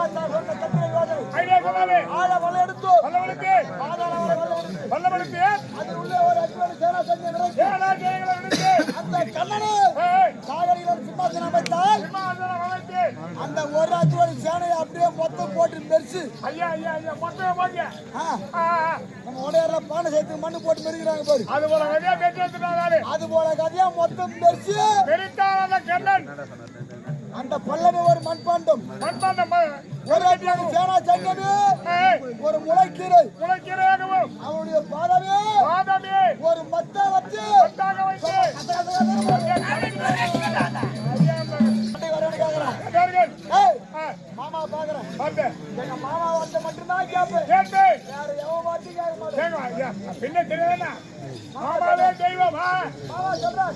மகாராஜா சொன்ன கட்டளை யோஜனை ஐடியா சொல்லாமே ஆழ வலை எடுத்து வல்லவனுக்கு பாதாள வலை எடுத்து வல்லவனுக்கு அதில் உள்ள ஒரு அஜ்வான சேனா சைன்யம் இறங்கி ஏனா ஜெயங்களை விடுத்து அந்த கண்ணனே ஏய் சாகரிகள் சிம்மாசனம் அமைத்தால் சிம்மாசனம் அமைத்து அந்த ஒரு அஜ்வான சேனையை அப்படியே மொத்தம் போட்டு மெரிச்சு ஐயா ஐயா ஐயா மொத்தம் போங்க நம்ம உடையார்ல பானை சேர்த்து மண்ணு போட்டு மெரிக்கிறாங்க பாரு அது போல கதையா பேச்சு வச்சுட்டாரு அது போல கதையா மொத்தம் மெரிச்சு பெரித்தான கண்ணன் அந்த பல்லவி ஒரு மண்பாண்டம் மண்பாண்டம் ஒரு அஜ்வான சேனா சைன்யமே ஒரு முளைக்கீரை முளைக்கீரையாகவும் அவனுடைய பாதமே பாதமே ஒரு மத்த வச்சு மத்தாக வைத்து